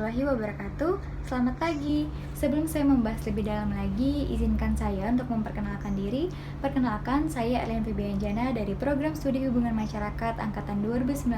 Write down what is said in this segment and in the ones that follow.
warahmatullahi wabarakatuh. Selamat pagi. Sebelum saya membahas lebih dalam lagi, izinkan saya untuk memperkenalkan diri. Perkenalkan, saya Erlian Febianjana dari Program Studi Hubungan Masyarakat Angkatan 2019,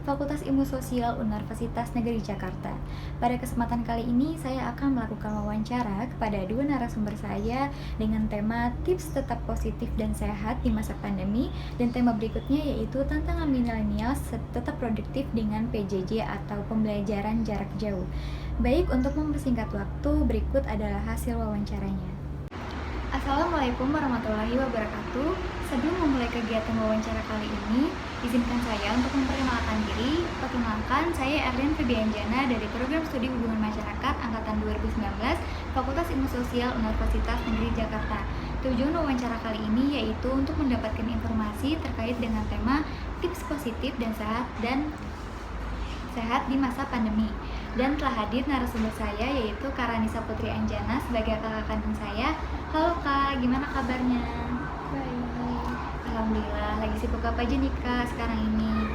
Fakultas Ilmu Sosial Universitas Negeri Jakarta. Pada kesempatan kali ini, saya akan melakukan wawancara kepada dua narasumber saya dengan tema tips tetap positif dan sehat di masa pandemi, dan tema berikutnya yaitu tantangan milenial tetap produktif dengan PJJ atau pembelajaran jarak jauh. Baik, untuk mempersingkat waktu, berikut adalah hasil wawancaranya. Assalamualaikum warahmatullahi wabarakatuh. Sebelum memulai kegiatan wawancara kali ini, izinkan saya untuk memperkenalkan diri. Perkenalkan, saya Erlian Febianjana dari Program Studi Hubungan Masyarakat Angkatan 2019, Fakultas Ilmu Sosial Universitas Negeri Jakarta. Tujuan wawancara kali ini yaitu untuk mendapatkan informasi terkait dengan tema tips positif dan sehat di masa pandemi. Dan telah hadir narasumber saya yaitu Karanisa Putri Anjana sebagai kakak kandung saya. Halo Kak, gimana kabarnya? Baik, Alhamdulillah, lagi sibuk apa aja nih Kak sekarang ini?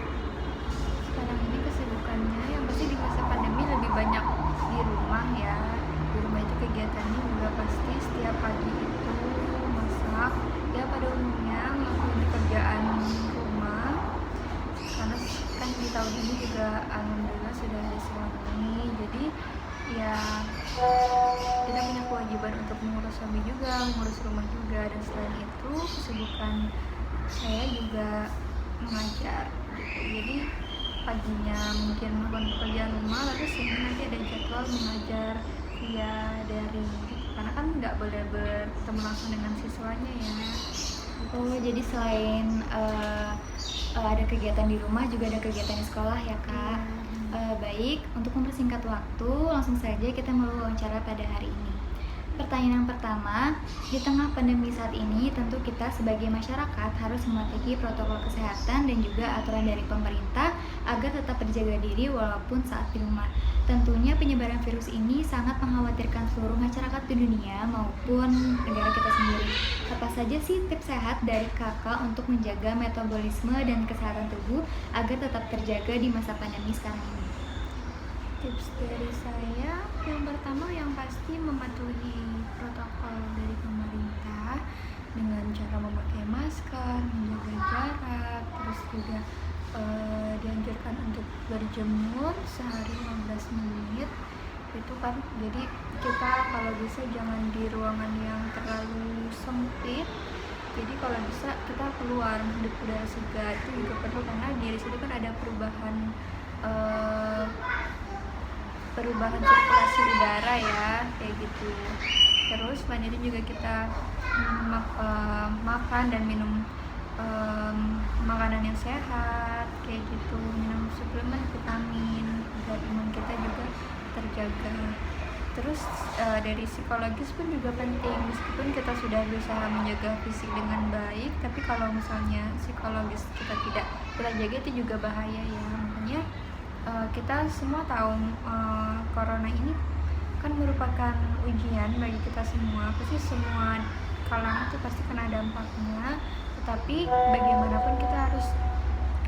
sekarang ini kesibukannya yang pasti di masa pandemi lebih banyak di rumah ya. Di rumah itu kegiatannya juga pasti setiap pagi itu masak. Ya pada umumnya melakukan pekerjaan rumah. Karena kan di tahun ini juga alhamdulillah sudah ada suami. Jadi ya kita punya kewajiban untuk mengurus suami juga, mengurus rumah juga, dan selain itu kesibukan saya juga mengajar gitu. Jadi paginya mungkin melakukan pekerjaan rumah, lalu siang nanti ada jadwal mengajar via daring gitu. Karena kan nggak boleh bertemu langsung dengan siswanya ya. Oh, jadi selain ada kegiatan di rumah juga ada kegiatan di sekolah ya Kak? Baik, untuk mempersingkat waktu, langsung saja kita mulai wawancara pada hari ini. Pertanyaan yang pertama, di tengah pandemi saat ini tentu kita sebagai masyarakat harus mematuhi protokol kesehatan dan juga aturan dari pemerintah agar tetap berjaga diri walaupun saat di rumah. Tentunya penyebaran virus ini sangat mengkhawatirkan seluruh masyarakat di dunia maupun negara kita sendiri. Apa saja sih tips sehat dari kakak untuk menjaga metabolisme dan kesehatan tubuh agar tetap terjaga di masa pandemi sekarang ini? Tips dari saya yang pertama yang pasti mematuhi protokol dari pemerintah dengan cara memakai masker, menjaga jarak, terus juga dianjurkan untuk berjemur sehari 15 menit itu kan. Jadi kita kalau bisa jangan di ruangan yang terlalu sempit. Jadi kalau bisa kita keluar hidup udara segar itu juga perlu, karena di situ kan ada perubahan sirkulasi udara ya, kayak gitu. Terus selain itu juga kita makan dan minum makanan yang sehat kayak gitu, minum suplemen vitamin agar imun kita juga terjaga. Terus dari psikologis pun juga penting, meskipun kita sudah berusaha menjaga fisik dengan baik, tapi kalau misalnya psikologis kita tidak kita jaga itu juga bahaya ya. Makanya kita semua tahu corona ini kan merupakan ujian bagi kita semua. Pasti semua kalangan itu pasti kena dampaknya, tetapi bagaimanapun kita harus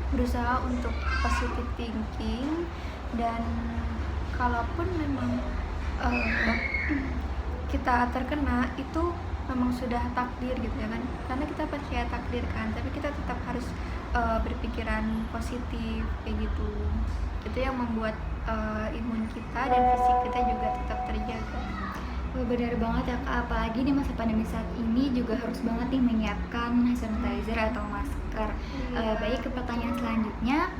berusaha untuk positive thinking, dan kalaupun memang kita terkena itu memang sudah takdir gitu ya kan, karena kita percaya takdir kan, tapi kita tetap harus berpikiran positif kayak gitu. Itu yang membuat imun kita dan fisik kita juga tetap terjaga. Benar banget ya Kak, apalagi di masa pandemi saat ini juga harus banget nih menyiapkan hand sanitizer atau masker. Baik, ke pertanyaan selanjutnya.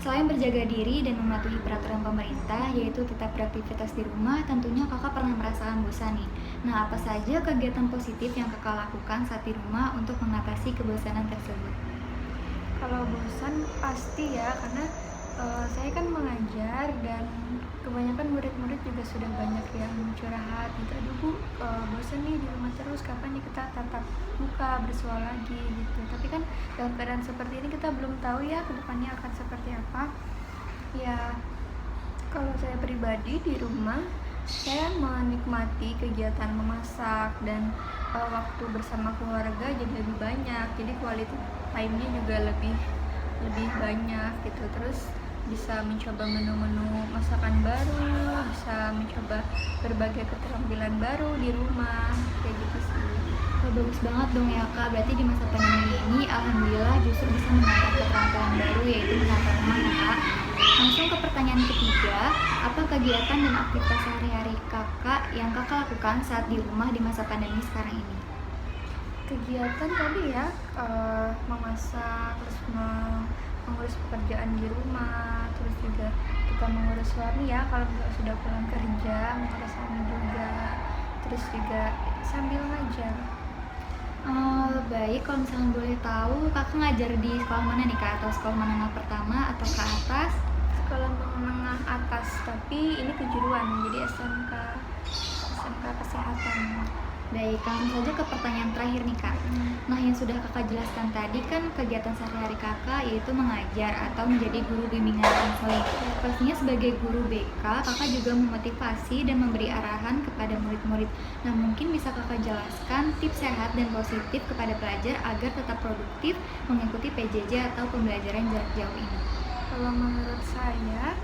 Selain berjaga diri dan mematuhi peraturan pemerintah, yaitu tetap beraktivitas di rumah, tentunya kakak pernah merasakan bosan nih. Nah, apa saja kegiatan positif yang kakak lakukan saat di rumah untuk mengatasi kebosanan tersebut? Kalau bosan pasti ya, karena saya kan mengajar dan kebanyakan murid-murid juga sudah banyak yang curhat gitu, aduh bu, bosan nih di rumah terus, kapan nih kita tatap muka bersua lagi gitu. Tapi kan dalam keadaan seperti ini kita belum tahu ya kedepannya akan seperti apa ya. Kalau saya pribadi di rumah, saya menikmati kegiatan memasak dan waktu bersama keluarga jadi lebih banyak, jadi quality time-nya juga lebih banyak gitu. Terus bisa mencoba menu-menu masakan baru, bisa mencoba berbagai keterampilan baru di rumah, kayak gitu sih. Wah, bagus banget dong ya Kak, berarti di masa pandemi ini Alhamdulillah justru bisa menambah keterampilan baru yaitu menata rumah ya Kak. Langsung ke pertanyaan ketiga, apa kegiatan dan aktivitas sehari-hari Kakak yang Kakak lakukan saat di rumah di masa pandemi sekarang ini? Kegiatan tadi ya, memasak, terus mengurus pekerjaan di rumah, terus juga kita mengurus suami ya kalau sudah pulang kerja, mengurus suami juga, terus juga sambil ngajar. Baik, kalau misalnya boleh tahu Kakak ngajar di sekolah mana nih Kak? Atau sekolah menengah pertama atau ke atas? Sekolah menengah atas, tapi ini kejuruan, jadi SMK kesehatan. Baik, langsung saja ke pertanyaan terakhir nih Kak. Nah, yang sudah Kakak jelaskan tadi kan kegiatan sehari-hari Kakak yaitu mengajar atau menjadi guru bimbingan konseling. Pastinya sebagai guru BK, Kakak juga memotivasi dan memberi arahan kepada murid-murid. Nah, mungkin bisa Kakak jelaskan tips sehat dan positif kepada pelajar agar tetap produktif mengikuti PJJ atau pembelajaran jarak jauh ini. Kalau menurut saya,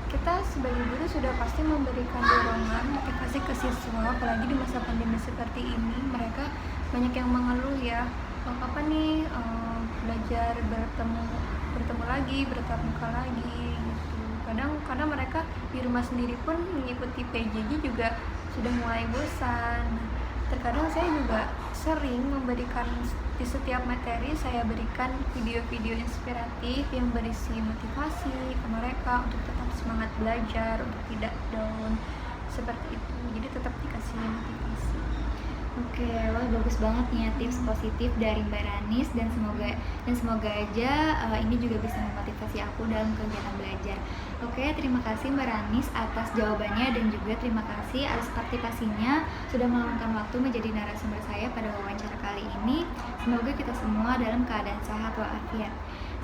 kita sebagai guru sudah pasti memberikan dorongan motivasi ke siswa, apalagi di masa pandemi seperti ini. Mereka banyak yang mengeluh ya, kapan nih belajar bertemu lagi, bertatap muka lagi gitu. Kadang karena mereka di rumah sendiri pun mengikuti PJJ juga sudah mulai bosan. Terkadang saya juga sering memberikan di setiap materi, saya berikan video-video inspiratif yang berisi motivasi ke mereka untuk tetap semangat belajar, untuk tidak down, seperti itu. Jadi tetap dikasih motivasi. Oke, wah bagus banget nih ya tips positif dari Mbak Ranis dan semoga aja ini juga bisa memotivasi aku dalam kegiatan belajar. Oke, terima kasih Mbak Ranis atas jawabannya dan juga terima kasih atas partisipasinya sudah meluangkan waktu menjadi narasumber saya pada wawancara kali ini. Semoga kita semua dalam keadaan sehat walafiat.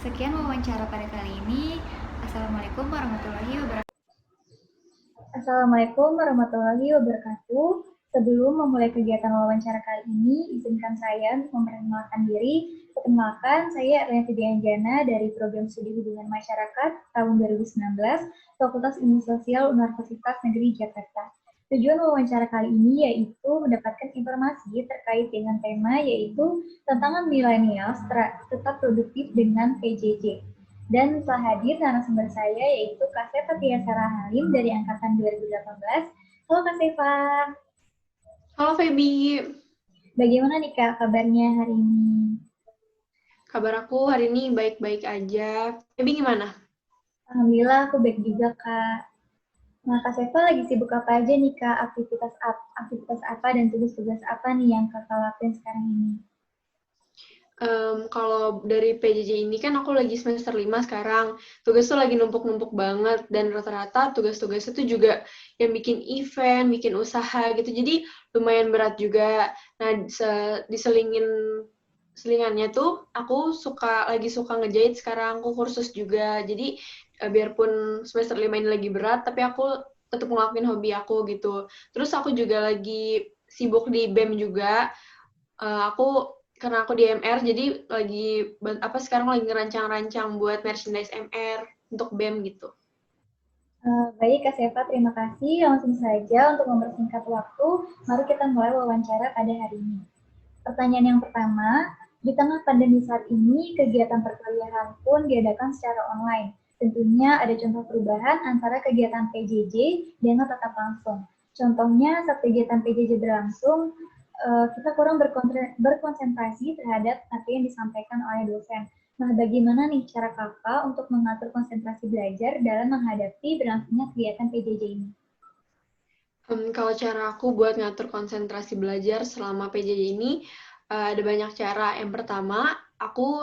Sekian wawancara pada kali ini. Assalamualaikum warahmatullahi wabarakatuh. Assalamualaikum warahmatullahi wabarakatuh. Sebelum memulai kegiatan wawancara kali ini, izinkan saya untuk memperkenalkan diri. Perkenalkan, saya Erlianti Dianjana dari Program Studi Hubungan Masyarakat tahun 2019, Fakultas Ilmu Sosial Universitas Negeri Jakarta. Tujuan wawancara kali ini yaitu mendapatkan informasi terkait dengan tema yaitu tantangan milenial tetap produktif dengan PJJ. Dan telah hadir narasumber saya yaitu Kak Sefa Tiasara Halim dari Angkatan 2018. Halo Kak Sefa. Halo Feby. Bagaimana nih Kak kabarnya hari ini? Kabar aku hari ini baik-baik aja. Feby gimana? Alhamdulillah aku baik juga Kak. Nah Kak Sefa lagi sibuk apa aja nih Kak? Aktivitas apa dan tugas-tugas apa nih yang Kakak lakuin sekarang ini? Kalau dari PJJ ini kan aku lagi semester 5 sekarang. Tugas tuh lagi numpuk-numpuk banget dan rata-rata tugas-tugasnya tuh juga yang bikin event, bikin usaha gitu. Jadi lumayan berat juga. Nah, selingannya tuh aku lagi suka ngejahit sekarang, aku kursus juga. Jadi biarpun semester 5 ini lagi berat, tapi aku tetap ngelakuin hobi aku gitu. Terus aku juga lagi sibuk di BEM juga. Karena aku di MR, jadi sekarang lagi ngerancang-rancang buat merchandise MR untuk BEM gitu. Baik Kak Sefa, terima kasih. Langsung saja untuk mempersingkat waktu, mari kita mulai wawancara pada hari ini. Pertanyaan yang pertama, di tengah pandemi saat ini, kegiatan perkuliahan pun diadakan secara online. Tentunya ada contoh perubahan antara kegiatan PJJ dengan tatap langsung. Contohnya, saat kegiatan PJJ berlangsung, kita kurang berkonsentrasi terhadap materi yang disampaikan oleh dosen. Nah, bagaimana nih cara Kakak untuk mengatur konsentrasi belajar dalam menghadapi berlangsungnya kegiatan PJJ ini? Kalau cara aku buat ngatur konsentrasi belajar selama PJJ ini, ada banyak cara. Yang pertama, aku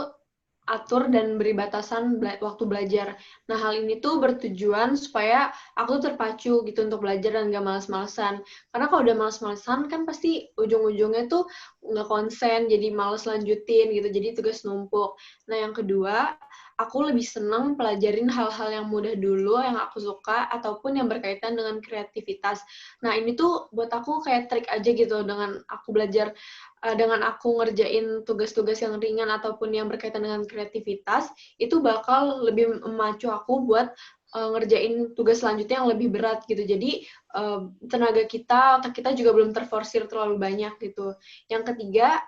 atur dan beri batasan waktu belajar. Nah, hal ini tuh bertujuan supaya aku terpacu gitu untuk belajar dan gak malas-malesan. Karena kalau udah malas-malesan kan pasti ujung-ujungnya tuh nggak konsen, jadi males lanjutin gitu, jadi tugas numpuk. Nah, yang kedua, aku lebih senang pelajarin hal-hal yang mudah dulu, yang aku suka, ataupun yang berkaitan dengan kreativitas. Nah, ini tuh buat aku kayak trik aja gitu, dengan aku belajar, dengan aku ngerjain tugas-tugas yang ringan ataupun yang berkaitan dengan kreativitas, itu bakal lebih memacu aku buat ngerjain tugas selanjutnya yang lebih berat gitu. Jadi tenaga kita, otak kita juga belum terforsir terlalu banyak gitu. Yang ketiga,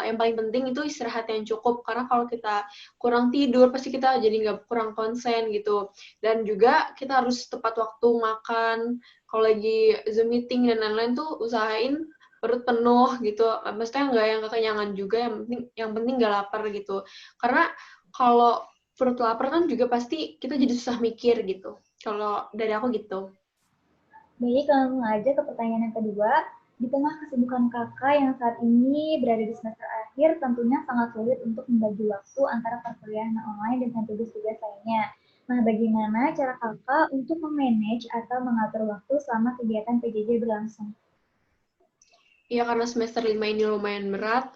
yang paling penting itu istirahat yang cukup, karena kalau kita kurang tidur pasti kita jadi nggak kurang konsen gitu. Dan juga kita harus tepat waktu makan. Kalau lagi Zoom meeting dan lain-lain tuh usahain perut penuh gitu. Maksudnya nggak yang kekenyangan juga, yang penting nggak lapar gitu. Karena kalau perut lapar kan juga pasti kita jadi susah mikir gitu. Kalau dari aku gitu. Baik, langsung aja ke pertanyaan yang kedua. Di tengah kesibukan kakak yang saat ini berada di semester akhir, tentunya sangat sulit untuk membagi waktu antara perkuliahan online dengan tugas-tugas lainnya. Nah, bagaimana cara kakak untuk memanage atau mengatur waktu selama kegiatan PJJ berlangsung? Iya, karena semester 5 ini lumayan berat,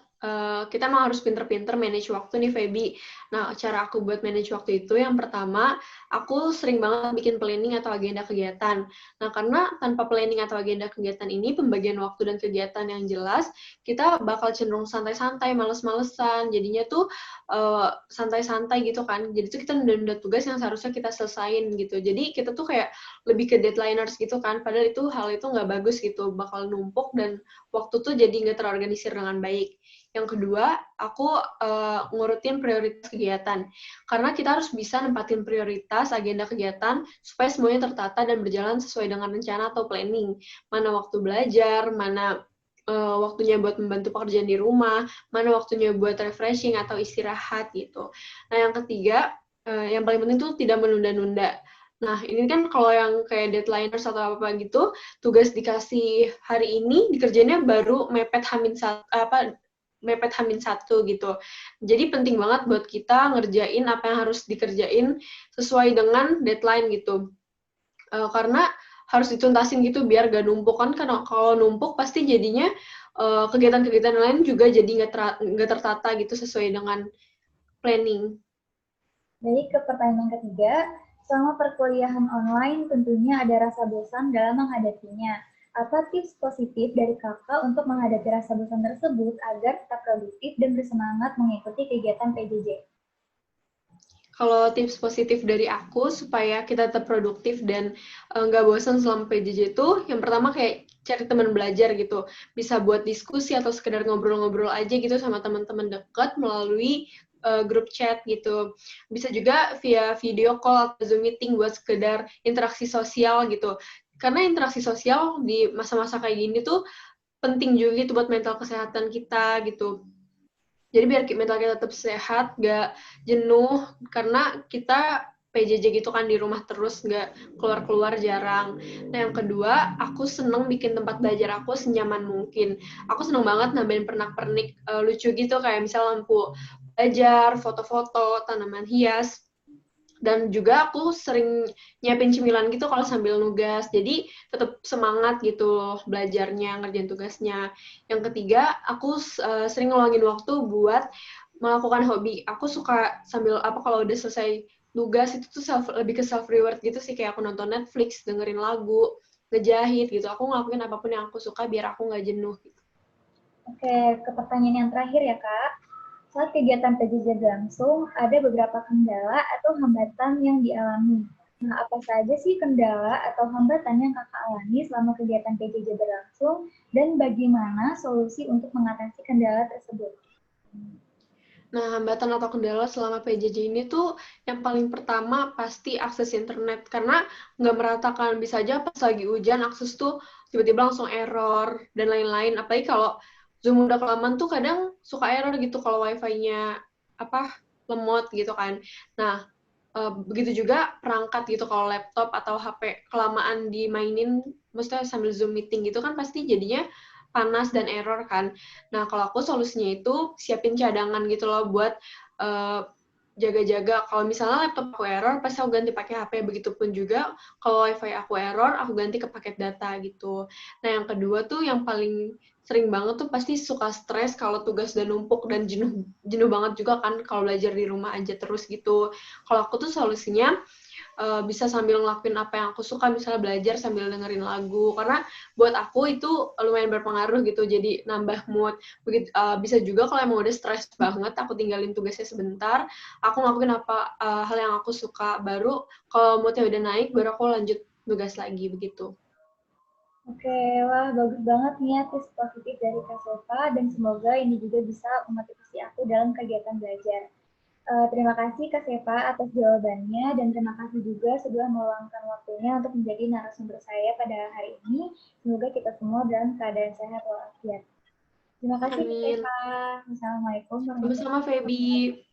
kita emang harus pinter-pinter manage waktu nih, Feby. Nah, cara aku buat manage waktu itu, yang pertama, aku sering banget bikin planning atau agenda kegiatan. Nah, karena tanpa planning atau agenda kegiatan ini, pembagian waktu dan kegiatan yang jelas, kita bakal cenderung santai-santai, males-malesan. Jadinya tuh santai-santai gitu kan. Jadi tuh kita nunda-nunda tugas yang seharusnya kita selesain gitu. Jadi kita tuh kayak lebih ke deadlineers gitu kan. Padahal hal itu nggak bagus gitu. Bakal numpuk dan waktu tuh jadi nggak terorganisir dengan baik. Yang kedua, aku ngurutin prioritas kegiatan. Karena kita harus bisa nempatin prioritas agenda kegiatan supaya semuanya tertata dan berjalan sesuai dengan rencana atau planning. Mana waktu belajar, mana waktunya buat membantu pekerjaan di rumah, mana waktunya buat refreshing atau istirahat gitu. Nah, yang ketiga, yang paling penting tuh tidak menunda-nunda. Nah, ini kan kalau yang kayak deadliners atau apa gitu, tugas dikasih hari ini dikerjainnya baru mepet hamin satu gitu. Jadi penting banget buat kita ngerjain apa yang harus dikerjain sesuai dengan deadline gitu. Karena harus dituntasin gitu biar gak numpuk kan, karena kalau numpuk pasti jadinya kegiatan-kegiatan lain juga jadi nggak tertata gitu sesuai dengan planning. Baik, ke pertanyaan ketiga, selama perkuliahan online tentunya ada rasa bosan dalam menghadapinya. Apa tips positif dari kakak untuk menghadapi rasa bosan tersebut agar tetap produktif dan bersemangat mengikuti kegiatan PJJ? Kalau tips positif dari aku supaya kita tetap produktif dan nggak bosan selama PJJ itu, yang pertama kayak cari teman belajar gitu. Bisa buat diskusi atau sekedar ngobrol-ngobrol aja gitu sama teman-teman dekat melalui grup chat gitu. Bisa juga via video call atau Zoom meeting buat sekedar interaksi sosial gitu. Karena interaksi sosial di masa-masa kayak gini tuh penting juga gitu buat mental kesehatan kita gitu. Jadi biar mental kita tetap sehat, gak jenuh, karena kita PJJ gitu kan di rumah terus, gak keluar-keluar jarang. Nah, yang kedua, aku seneng bikin tempat belajar aku senyaman mungkin. Aku seneng banget nambahin pernak-pernik lucu gitu, kayak misal lampu belajar, foto-foto, tanaman hias, dan juga aku sering nyiapin cemilan gitu kalau sambil nugas, jadi tetap semangat gitu belajarnya, ngerjain tugasnya. Yang ketiga, aku sering ngeluangin waktu buat melakukan hobi. Aku suka sambil kalau udah selesai tugas itu tuh lebih ke self reward gitu sih, kayak aku nonton Netflix, dengerin lagu, ngejahit gitu. Aku ngelakuin apapun yang aku suka biar aku nggak jenuh gitu. Oke, ke pertanyaan yang terakhir ya Kak. Saat kegiatan PJJ berlangsung, ada beberapa kendala atau hambatan yang dialami. Nah, apa saja sih kendala atau hambatan yang kakak alami selama kegiatan PJJ berlangsung, dan bagaimana solusi untuk mengatasi kendala tersebut? Nah, hambatan atau kendala selama PJJ ini tuh yang paling pertama pasti akses internet. Karena nggak meratakan, bisa aja pas lagi hujan akses tuh tiba-tiba langsung error dan lain-lain. Apalagi kalau Zoom udah kelamaan tuh kadang suka error gitu kalau wifi-nya lemot gitu kan. Nah, begitu juga perangkat gitu, kalau laptop atau HP kelamaan dimainin, maksudnya sambil Zoom meeting gitu kan pasti jadinya panas dan error kan. Nah, kalau aku solusinya itu siapin cadangan gitu loh buat uh, jaga-jaga kalau misalnya laptop aku error, pasti aku ganti pakai HP. Begitupun juga kalau wifi aku error, aku ganti ke paket data gitu. Nah, yang kedua tuh yang paling sering banget tuh pasti suka stres kalau tugas udah numpuk dan jenuh jenuh banget juga kan kalau belajar di rumah aja terus gitu. Kalau aku tuh solusinya bisa sambil ngelakuin apa yang aku suka, misalnya belajar sambil dengerin lagu, karena buat aku itu lumayan berpengaruh gitu, jadi nambah mood. Bisa juga kalau emang udah stres banget, aku tinggalin tugasnya sebentar, aku ngelakuin apa hal yang aku suka, baru kalau moodnya udah naik, baru aku lanjut tugas lagi, begitu. Oke, wah bagus banget nih ya tips positif dari Kak Sova dan semoga ini juga bisa memotivasi aku dalam kegiatan belajar. Terima kasih Kak Seva atas jawabannya dan terima kasih juga sudah meluangkan waktunya untuk menjadi narasumber saya pada hari ini. Semoga kita semua dalam keadaan sehat walafiat. Terima kasih Kak Amin. Seva. Wassalamualaikum warahmatullahi Sama-sama, wabarakatuh. Feby.